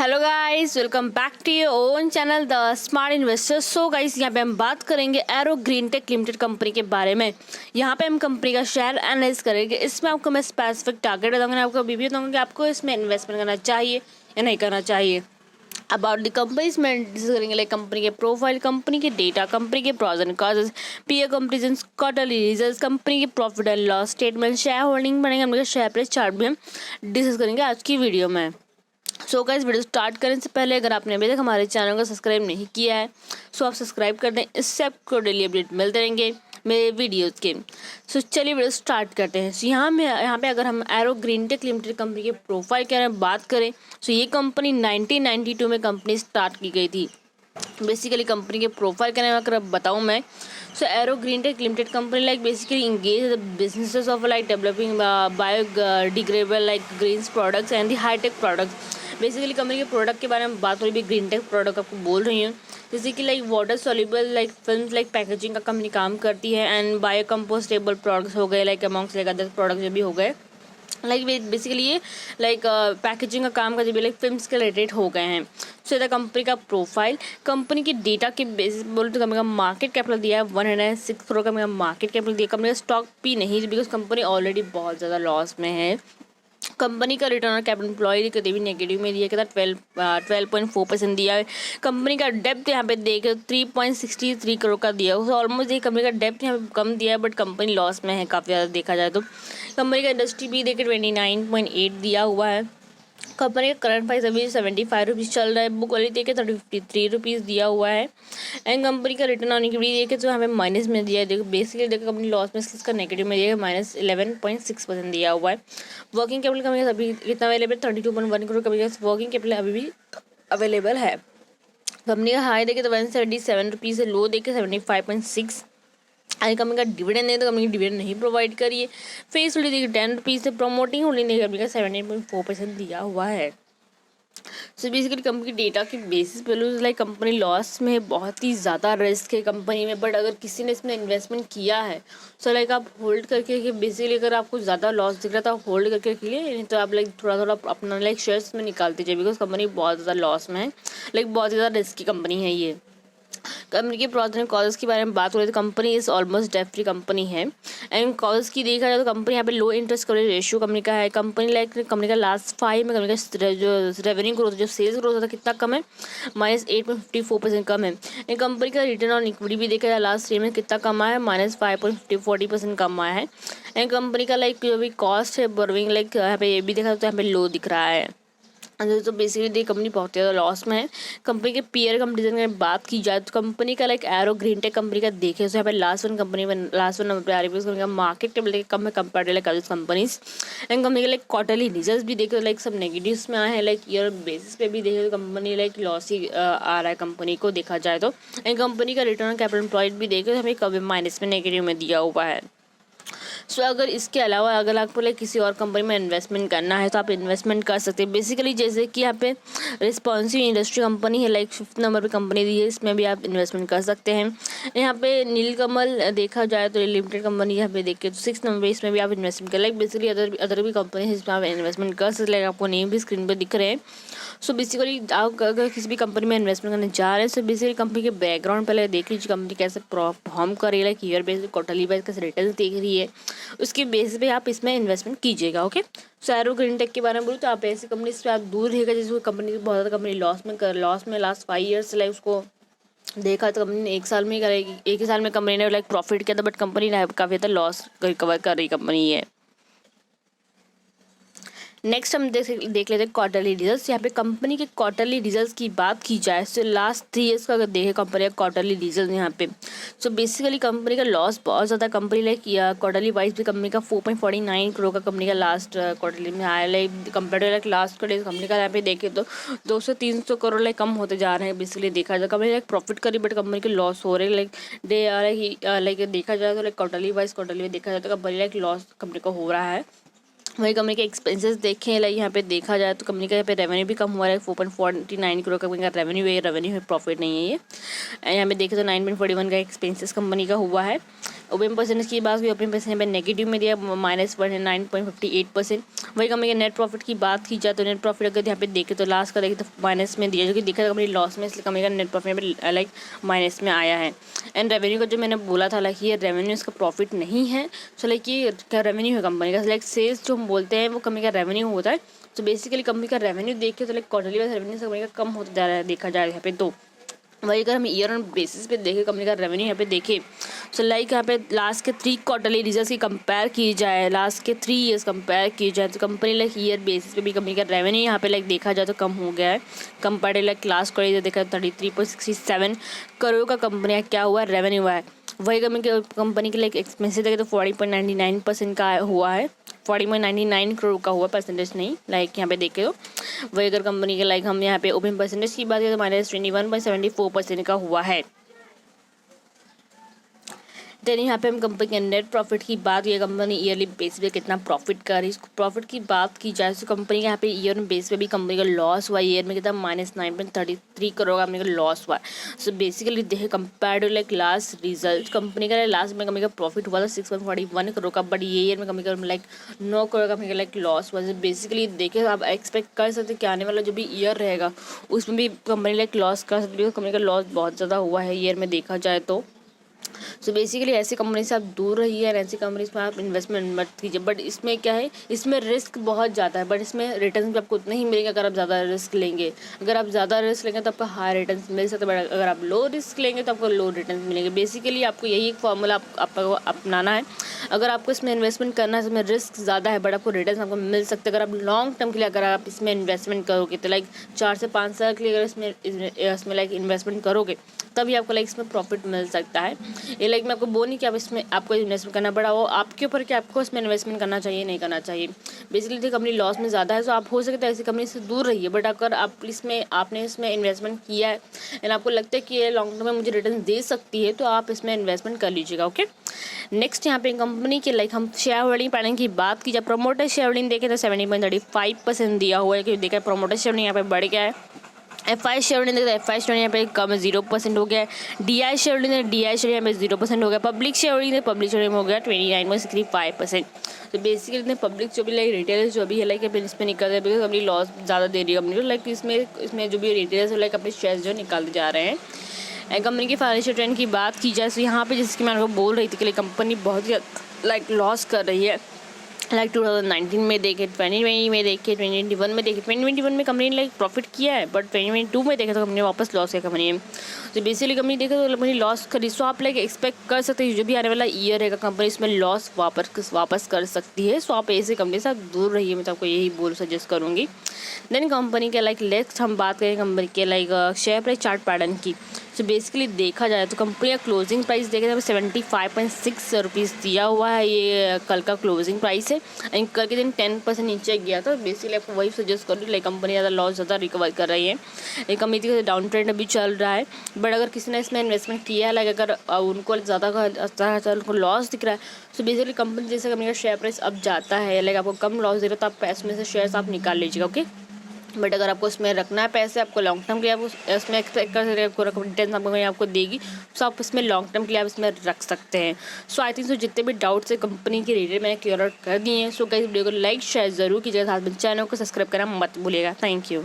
Hello guys, welcome back to your own channel the smart investor. So guys, यहाँ पे हम बात करेंगे Arrow green take limited company के बारे में। यहाँ पे हम कंपनी का शेयर एनालाइज करेंगे। इसमें आपको मैं स्पेसिफिक टारगेट बताऊंगा, आपको भी बताऊंगा कि आपको इसमें इन्वेस्टमेंट करना चाहिए या नहीं करना चाहिए। अबाउट द कंपनी इसमें डिस्कस करेंगे लाइक कंपनी के प्रोफाइल, कंपनी के डेटा, कंपनी के pros and cons, peer comparison, quarterly results, company के profit and loss statement, shareholding बनेगा, कंपनी का शेयर प्राइस चार्ट भी हम डिस्कस करेंगे आज की वीडियो में। सो गाइस, वीडियो स्टार्ट करने से पहले अगर आपने अभी तक हमारे चैनल को सब्सक्राइब नहीं किया है सो आप सब्सक्राइब कर दें। इससे आपको डेली अपडेट मिलते रहेंगे मेरे वीडियोज़ के। सो चलिए वीडियो स्टार्ट करते हैं। सो यहाँ पे अगर हम Arrow green take limited company के प्रोफाइल के बारे में बात करें सो ये कंपनी 1992 में कंपनी स्टार्ट की गई थी। बेसिकली कंपनी के प्रोफाइल के बारे में अगर बताऊँ मैं so Arrow green take limited company like basically engage the businesses of like developing biodegradable like greens products and the hi-tech products. Basically company के प्रोडक्ट के बारे में बात हो रही है, ग्रीन टेक प्रोडक्ट आपको बोल रही हूँ, जैसे कि like water soluble like film like packaging का कंपनी काम करती है एंड बायो कंपोस्टेबल प्रोडक्ट्स हो गए like amongst like other products जो भी हो गए लाइक बेसिकली ये लाइक पैकेजिंग का काम करते भी लाइक फिल्म्स के रिलेटेड हो गए हैं। सो इधर कंपनी का प्रोफाइल, कंपनी की डेटा के बेसिस बोले तो कंपनी का मार्केट कैपिटल दिया है 106 करोड़ का मार्केट कैपिटल दिया। कंपनी का स्टॉक भी नहीं बिकॉज कंपनी ऑलरेडी बहुत ज़्यादा लॉस में है। कंपनी का रिटर्न ऑन कैपिटल एम्प्लॉयड कभी भी नेगेटिव में दिया था 12.4% दिया है। कंपनी का डेप्थ यहाँ पे देखे 3.63 करोड़ का दिया है। ऑलमोस्ट ये कंपनी का डेप्थ यहाँ पे कम दिया है बट कंपनी लॉस में है काफ़ी ज़्यादा देखा जाए तो। कंपनी का इंडस्ट्री भी देखे 29.8 दिया हुआ है। कंपनी का करंट प्राइस अभी 75 रुपीज़ चल रहा है। बुक वैल्यू देखे 53 रुपीज़ दिया हुआ है। एंड कंपनी का रिटर्न ऑन इक्विटी देखे तो हमें माइनस में दिया है। देखो बेसिकली देखो कंपनी लॉस में इसका नेगेटिव में दिया है -11.6% दिया हुआ है। वर्किंग कैपिटल कंपनी का अभी कितना अवेलेबल 32.1 करोड़ कंपनी का वर्किंग कैपिटल अभी भी अवेलेबल है। कंपनी का हाई देखे तो 177 रुपीज़ है, लो देखे 75.6। आई कंपनी का डिविडेंड नहीं तो कंपनी की डिविडेंड नहीं प्रोवाइड करिए। फेस होल्डिंग देखिए 10 रुपीज़ से, प्रमोटिंग होल्डिंग देखिए कंपनी का 17.4% दिया हुआ है। सो बेसिकली कंपनी की डेटा के बेसिस पे लाइक कंपनी लॉस में बहुत ही ज़्यादा रिस्क है कंपनी में। बट अगर किसी ने इसमें इन्वेस्टमेंट किया है सो लाइक आप होल्ड करके बेसिकली अगर आपको ज़्यादा लॉस दिख रहा था आप होल्ड करके रखिए, नहीं तो आप लाइक थोड़ा थोड़ा अपना लाइक शेयर्स में निकाल दीजिए बिकॉज कंपनी बहुत ज़्यादा लॉस में है। लाइक बहुत ज़्यादा रिस्की कंपनी है ये। कंपनी के प्रॉज एंड कॉजेज के बारे में बात हो रही है तो company is almost debt free company है। एंड कॉजेज की देखा जाए तो कंपनी यहाँ पे लो इंटरेस्ट कवरेज रेशियो कंपनी का है। कंपनी लाइक कंपनी का लास्ट 5 में कंपनी का जो रेवेन्यू ग्रोथ जो सेल्स ग्रोथ होता है कितना कम है -8.54% कम है। एंड कंपनी का रिटर्न ऑन इक्विटी भी देखा जाए लास्ट 3 में कितना कम आया है -5.40% कम आया है। एंड कंपनी का लाइक जो भी कॉस्ट है बोरोइंग लाइक यहाँ पे ये भी देखा तो यहाँ पे लो दिख रहा है। तो बेसिकली कंपनी बहुत ज़्यादा लॉस में है। कंपनी के पीयर कंपेरिजन में बात की जाए तो कंपनी का like arrow green tech company का देखें तो यहाँ पे लास्ट वन नंबर पे आ रही है कंपनी का मार्केट कैपिटल कम है compare to like other companies. And company के लाइक क्वार्टरली रिजल्ट्स भी देखे तो लाइक सब नेगेटिव्स में आए हैं। लाइक ईयर बेसिस पे भी देखे तो कंपनी लाइक लॉस ही आ रहा है कंपनी को देखा जाए तो। एंड कंपनी का रिटर्न ऑन कैपिटल एम्प्लॉयड भी देखे तो हमें कभी माइनस में नेगेटिव में दिया हुआ है। सो अगर इसके अलावा अगर आपको लाइक किसी और कंपनी में इन्वेस्टमेंट करना है तो आप इन्वेस्टमेंट कर सकते हैं। बेसिकली जैसे कि यहाँ पे रिस्पॉन्सिव इंडस्ट्री कंपनी है लाइक 5th नंबर पे कंपनी दी है, इसमें भी आप इन्वेस्टमेंट कर सकते हैं। यहाँ पे नीलकमल देखा जाए तो लिमिटेड कंपनी यहाँ पे देखिए तो 6th नंबर इसमें भी आप इन्वेस्टमेंट कर लाइक बेसिकली अदर भी कंपनी है जिसमें आप इन्वेस्टमेंट कर सकते हैं। आपको नेम भी स्क्रीन पर दिख रहे हैं। सो बेसिकली आप अगर किसी भी कंपनी में इन्वेस्टमेंट करने जा रहे हैं तो बेसिकली कंपनी के बैकग्राउंड पहले देख लीजिए कंपनी कैसे परफॉर्म कर रही है, like year base quarterly base कैसे रिटर्न देख रही है, उसके बेस पे आप इसमें इन्वेस्टमेंट कीजिएगा। ओके, सो एरो ग्रीन टेक के बारे में बोलूँ तो आप ऐसी कंपनी से आप दूर रहेगा जिसको कंपनी बहुत ज़्यादा कंपनी लॉस में लास्ट 5 ईयर्स लाइक उसको देखा तो कंपनी ने 1 साल में ही करेगी, 1 ही साल में कंपनी ने लाइक प्रॉफिट किया था बट कंपनी ने काफ़ी ज़्यादा लॉस रिकवर कर रही कंपनी है। नेक्स्ट हम देख लेते हैं क्वार्टरली रिजल्ट्स। यहाँ पे कंपनी के क्वार्टरली रिजल्ट्स की बात की जाए तो लास्ट 3 ईयर्स का अगर देखें कंपनी का क्वार्टरली रिजल्ट यहाँ पे सो बेसिकली कंपनी का लॉस बहुत ज़्यादा कंपनी लाइक क्वार्टरली वाइज भी कंपनी का 4.49 करोड़ का कंपनी का लास्ट क्वार्टरली में आया like compare to like last का डेज कंपनी का यहाँ पे देखें तो 200-300 करोड़ लाइक कम होते जा रहे हैं। बेसिकली देखा जाए कंपनी लाइक प्रॉफिट करी बट कंपनी के लॉस हो रहे हैं लाइक देखा जाए तो लाइक क्वार्टरली देखा जाए तो कंपनी लाइक लॉस कंपनी को हो रहा है। वही कंपनी के एक्सपेंसेस देखें लाइक यहाँ पे देखा जाए तो कंपनी का यहाँ पे रेवेन्यू भी कम हुआ है 4.49 करोड़ का कंपनी का रेवेन्यू है, रेवेन्यू है प्रॉफिट नहीं है ये। यहाँ पे देखें तो 9.41 का एक्सपेंसेस कंपनी का हुआ है। ओपनिंग परसेंटेज की बात की, ओपनिंग परसेंटेज में नेगेटिव में दिया -9.58%। वही कंपनी के नेट प्रॉफिट की बात की जाए तो नेट प्रॉफिट अगर यहाँ पे देखें तो लास्ट का देखें तो माइनस में दिया, जो कि देखा कंपनी लॉस में, इसलिए कंपनी का नेट प्रॉफिट में लाइक माइनस में आया है। एंड रेवेन्यू का जो मैंने बोला था लाइक ये रेवेन्यू इसका प्रॉफिट नहीं है। सो लाइक ये क्या रेवेन्यू है कंपनी का, लाइक सेल्स जो हम बोलते हैं वो कंपनी का रेवेन्यू होता है। तो बेसिकली कंपनी का रेवेन्यू देखे तो like quarterly wise revenue company का कम होता जा रहा है देखा जाए यहाँ पे। तो वही अगर हम ईयर ऑन बेसिस पे देखें कंपनी का रेवेन्यू यहाँ पे देखें तो लाइक यहाँ पे लास्ट के 3 क्वार्टरली रिजल्ट्स की कंपेयर की जाए, लास्ट के 3 ईयर्स कंपेयर की जाए तो कंपनी लाइक ईयर बेसिस पे भी कंपनी का रेवेन्यू यहाँ पे लाइक देखा जाए तो कम हो गया है कंपेयर लाइक लास्ट क्वार्टर देखा 33.67 करोड़ का कंपनी का क्या हुआ है रेवेन्यू हुआ है। वही कंपनी के लाइक एक्सपेंसिव देखें तो 40.99% का हुआ है, 40.99 करोड़ का हुआ, परसेंटेज नहीं लाइक यहाँ पे देखे तो। वही अगर कंपनी के लाइक हम यहाँ पे ओपन परसेंटेज की बात करें तो -21.74% का हुआ है। देन यहाँ पे हम कंपनी के नेट प्रॉफिट की बात, ये कंपनी ईयरली बेस पे कितना प्रॉफिट कर रही है, प्रॉफिट की बात की जाए तो कंपनी के यहाँ पे ईयर बेस पे भी कंपनी का लॉस हुआ, ईयर में कितना -9.33 करोड़ का कंपनी का लॉस हुआ। सो बेसिकली देखे compare to like last result company का लास्ट में कंपनी का प्रॉफिट हुआ था 6.41 करोड़ का, बट ये ईयर में कंपनी का लाइक 9 करोड़ का कंपनी का लाइक लॉस हुआ। बेसिकली देखे आप एक्सपेक्ट कर सकते कि आने वाला जो भी ईयर रहेगा उसमें भी कंपनी लाइक लॉस कर सकती है, कंपनी का लॉस बहुत ज़्यादा हुआ है ईयर में देखा जाए तो। सो बेसिकली ऐसी कंपनी से आप दूर रहिए और ऐसी कंपनीज में आप इन्वेस्टमेंट मत कीजिए। बट इसमें क्या है, इसमें रिस्क बहुत ज़्यादा है, बट इसमें रिटर्न भी आपको उतना ही मिलेगा अगर आप ज़्यादा रिस्क लेंगे। अगर आप ज़्यादा रिस्क लेंगे तो आपको हाई रिटर्न मिल सकते हैं, बट अगर आप लो रिस्क लेंगे तो आपको लो रिटर्न मिलेंगे। बेसिकली आपको यही एक फॉर्मूला आपको अपनाना है। अगर आपको इसमें इन्वेस्टमेंट करना है, इसमें रिस्क ज़्यादा है बट आपको रिटर्न आपको मिल सकते हैं। अगर आप लॉन्ग टर्म के लिए अगर आप इसमें इन्वेस्टमेंट करोगे तो लाइक 4 से 5 साल के लिए अगर इसमें लाइक इन्वेस्टमेंट करोगे तभी आपको लाइक इसमें प्रॉफिट मिल सकता है। ये लाइक मैं आपको बोल नहीं कि आप इसमें आपको इन्वेस्टमेंट करना पड़ा, वो आपके ऊपर कि आपको इसमें इन्वेस्टमेंट करना चाहिए नहीं करना चाहिए। बेसिकली जो कंपनी लॉस में ज़्यादा है तो आप हो सके तो ऐसी कंपनी से दूर रहिए। बट अगर आप आपने इसमें इन्वेस्टमेंट किया है एंड आपको लगता है कि ये लॉन्ग टर्म में मुझे रिटर्न दे सकती है तो आप इसमें इन्वेस्टमेंट कर लीजिएगा। ओके, नेक्स्ट यहाँ पे कंपनी के लाइक हम शेयर होल्डिंग पैटर्न की बात की जाए, प्रोमोटर शेयर होल्डिंग देखें तो 70.35% दिया हुआ है, क्योंकि देखा प्रोमोटर शेयर होल्डिंग यहाँ पे बढ़ गया है। FI शेयर होल्डिंग देखते हैं, FI शेयर यहाँ पे कम 0% हो गया है। DI share holding DI share यहाँ पे 0% हो गया। Public share holding public share हो गया 29.65%। तो बेसिकली पब्लिक जो भी लाइक रिटेलर्स जो भी है लाइक इसमें निकल रहे हैं, बिकॉज अपनी लॉस ज़्यादा दे रही है कंपनी को, लाइक इसमें जो भी रिटेलर्स लाइक अपने शेयर जो निकालते जा रहे हैं। कंपनी की फाइनेंशियल ट्रेंड की बात की जाए तो यहाँ पे जिसकी मैं आपको बोल रही थी कि कंपनी बहुत ही लाइक लॉस कर रही है, लाइक 2019 में देखे, 2020 में देखे, 2021 में देखे। 2021 में कंपनी ने लाइक प्रॉफिट किया है, बट 2022 में देखे तो कंपनी वापस लॉस किया कंपनी ने। तो बेसिकली कंपनी देखे तो कंपनी लॉस करी, सो आप लाइक एक्सपेक्ट कर सकते हैं जो भी आने वाला ईयर रहेगा कंपनी इसमें लॉस वापस कर सकती है। सो आप ऐसे कंपनी से दूर रहिए, मैं तो आपको यही बोल सजेस्ट करूँगी। देन कंपनी के लाइक नेक्स्ट हम बात करें कंपनी के like share price chart pattern की। तो बेसिकली देखा जाए तो कंपनी का क्लोजिंग प्राइस देखे तो 75.6 रुपीज़ दिया हुआ है, ये कल का क्लोजिंग प्राइस है। एंड कल के दिन 10% नीचे गया था। बेसिकली आपको वही सजेस्ट करूँ, लाइक कंपनी ज़्यादा लॉस ज़्यादा रिकवर कर रही है। एक कंपनी का डाउन ट्रेंड अभी चल रहा है, बट अगर किसी ने इसमें इन्वेस्टमेंट किया है, लाइक अगर उनको ज़्यादा उनको लॉस दिख रहा है, तो बेसिकली कंपनी जैसे कंपनी का शेयर प्राइस अब जाता है, लाइक आपको कम लॉस दे रहा है तो आप पैसे में से शेयर्स आप निकाल लीजिएगा। ओके, बट अगर आपको इसमें रखना है पैसे, आपको लॉन्ग टर्म के लिए आप इसमें एक्सपेक्ट कर सकते हैं आपको रिटर्न आपको देगी, तो आप इसमें लॉन्ग टर्म के लिए आप इसमें रख सकते हैं। सो आई थिंक सो जितने भी डाउट्स है कंपनी की रिलेटेड मैंने क्लियर आउट कर दिए हैं। सो गाइस वीडियो को लाइक शेयर जरूर कीजिएगा, साथ में चैनल को सब्सक्राइब करना मत भूलिएगा। Thank you.